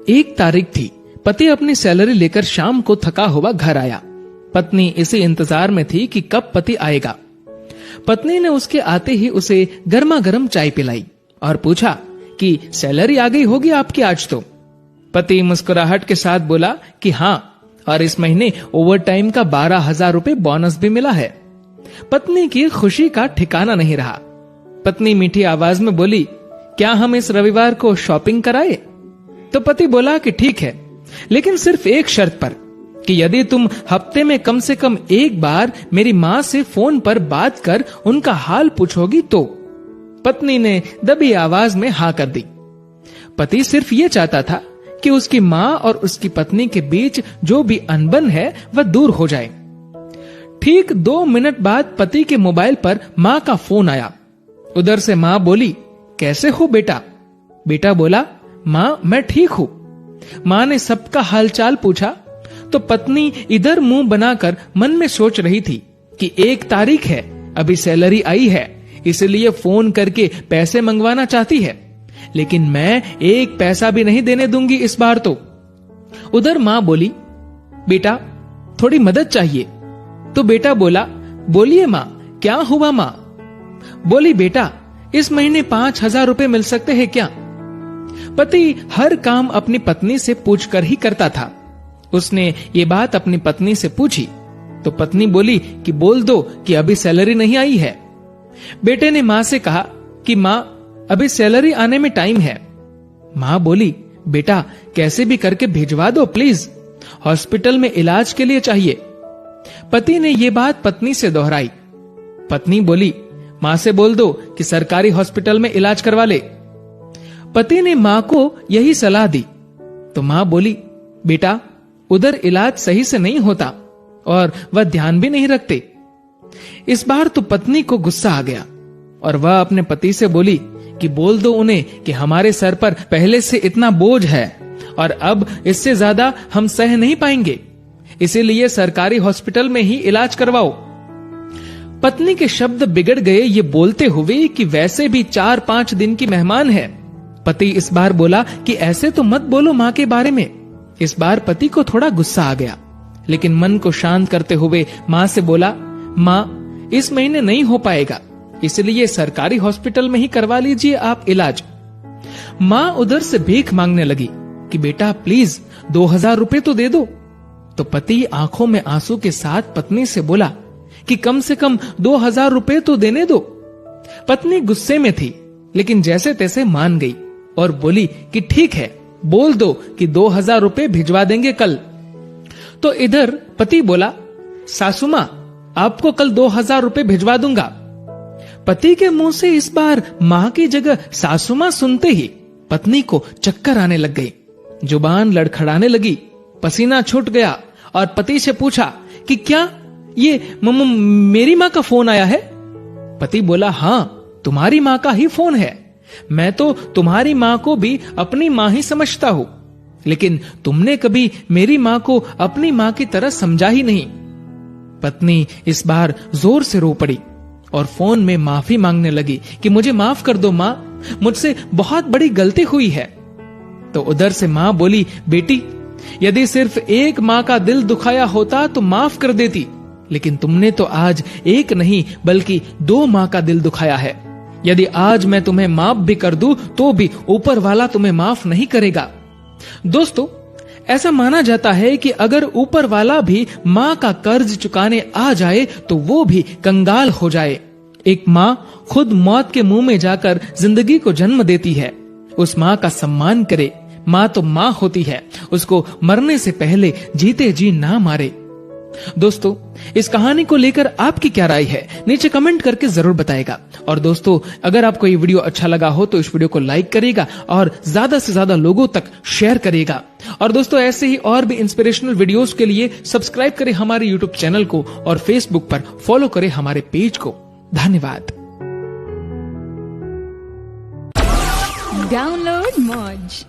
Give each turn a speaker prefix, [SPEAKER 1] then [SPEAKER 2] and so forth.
[SPEAKER 1] 1 तारीख थी। पति अपनी सैलरी लेकर शाम को थका हुआ घर आया। पत्नी इसी इंतजार में थी कि कब पति आएगा। पत्नी ने उसके आते ही उसे गर्मा गर्म चाय पिलाई और पूछा कि सैलरी आ गई होगी आपकी आज तो। पति मुस्कुराहट के साथ बोला कि हाँ, और इस महीने ओवर टाइम का 12,000 रुपए बोनस भी मिला है। पत्नी की खुशी का ठिकाना नहीं रहा। पत्नी मीठी आवाज में बोली, क्या हम इस रविवार को शॉपिंग कराए? तो पति बोला कि ठीक है, लेकिन सिर्फ एक शर्त पर, कि यदि तुम हफ्ते में कम से कम 1 बार मेरी माँ से फोन पर बात कर उनका हाल पूछोगी तो। पत्नी ने दबी आवाज में हाँ कर दी। पति सिर्फ ये चाहता था कि उसकी माँ और उसकी पत्नी के बीच जो भी अनबन है वह दूर हो जाए। ठीक 2 मिनट बाद पति के मोबाइल पर माँ का फोन आया। उधर से माँ बोली, कैसे हो बेटा? बेटा बोला, माँ मैं ठीक हूं। माँ ने सबका हालचाल पूछा तो पत्नी इधर मुंह बनाकर मन में सोच रही थी कि 1 तारीख है, अभी सैलरी आई है, इसलिए फोन करके पैसे मंगवाना चाहती है, लेकिन मैं 1 पैसा भी नहीं देने दूंगी इस बार तो। उधर माँ बोली, बेटा थोड़ी मदद चाहिए। तो बेटा बोला, बोलिए माँ, क्या हुआ माँ? बोली, बेटा इस महीने 5,000 रुपए मिल सकते हैं क्या? पति हर काम अपनी पत्नी से पूछकर ही करता था। उसने ये बात अपनी पत्नी से पूछी तो पत्नी बोली कि बोल दो कि अभी सैलरी नहीं आई है। बेटे ने माँ से कहा कि माँ अभी सैलरी आने में टाइम है। माँ बोली, बेटा कैसे भी करके भिजवा दो प्लीज, हॉस्पिटल में इलाज के लिए चाहिए। पति ने ये बात पत्नी से दोहराई। पत्नी बोली, माँ से बोल दो कि सरकारी हॉस्पिटल में इलाज करवा ले। पति ने माँ को यही सलाह दी तो माँ बोली, बेटा उधर इलाज सही से नहीं होता और वह ध्यान भी नहीं रखते। इस बार तो पत्नी को गुस्सा आ गया और वह अपने पति से बोली कि बोल दो उन्हें कि हमारे सर पर पहले से इतना बोझ है और अब इससे ज्यादा हम सह नहीं पाएंगे, इसीलिए सरकारी हॉस्पिटल में ही इलाज करवाओ। पत्नी के शब्द बिगड़ गए ये बोलते हुए कि वैसे भी 4-5 दिन की मेहमान है। पति इस बार बोला कि ऐसे तो मत बोलो माँ के बारे में। इस बार पति को थोड़ा गुस्सा आ गया, लेकिन मन को शांत करते हुए माँ से बोला, माँ इस महीने नहीं हो पाएगा, इसलिए सरकारी हॉस्पिटल में ही करवा लीजिए आप इलाज। माँ उधर से भीख मांगने लगी कि बेटा प्लीज 2,000 रुपए तो दे दो। तो पति आंखों में आंसू के साथ पत्नी से बोला कि कम से कम 2,000 रुपए तो देने दो। पत्नी गुस्से में थी, लेकिन जैसे तैसे मान गई और बोली कि ठीक है, बोल दो कि 2,000 रुपए भिजवा देंगे कल। तो इधर पति बोला, सासू माँ आपको कल 2,000 रुपए भिजवा दूंगा। पति के मुंह से इस बार माँ की जगह सासू माँ सुनते ही पत्नी को चक्कर आने लग गई, जुबान लड़खड़ाने लगी, पसीना छूट गया और पति से पूछा कि क्या ये मेरी माँ का फोन आया है? पति बोला, हाँ तुम्हारी माँ का ही फोन है। मैं तो तुम्हारी माँ को भी अपनी माँ ही समझता हूँ, लेकिन तुमने कभी मेरी माँ को अपनी माँ की तरह समझा ही नहीं। पत्नी इस बार जोर से रो पड़ी और फोन में माफी मांगने लगी कि मुझे माफ कर दो माँ, मुझसे बहुत बड़ी गलती हुई है। तो उधर से माँ बोली, बेटी यदि सिर्फ एक माँ का दिल दुखाया होता तो माफ कर देती, लेकिन तुमने तो आज एक नहीं बल्कि 2 माँ का दिल दुखाया है। यदि आज मैं तुम्हें माफ भी कर दूं तो भी ऊपर वाला तुम्हें माफ नहीं करेगा। दोस्तों, ऐसा माना जाता है कि अगर ऊपर वाला भी माँ का कर्ज चुकाने आ जाए तो वो भी कंगाल हो जाए। एक माँ खुद मौत के मुंह में जाकर जिंदगी को जन्म देती है। उस माँ का सम्मान करे। माँ तो माँ होती है, उसको मरने से पहले जीते जी ना मारे। दोस्तों, इस कहानी को लेकर आपकी क्या राय है नीचे कमेंट करके जरूर बताएगा। और दोस्तों, अगर आपको ये वीडियो अच्छा लगा हो तो इस वीडियो को लाइक करिएगा और ज्यादा से ज्यादा लोगों तक शेयर करिएगा। और दोस्तों, ऐसे ही और भी इंस्पिरेशनल वीडियोस के लिए सब्सक्राइब करें हमारे यूट्यूब चैनल को और फेसबुक पर फॉलो करें हमारे पेज को। धन्यवाद।
[SPEAKER 2] डाउनलोड मौज।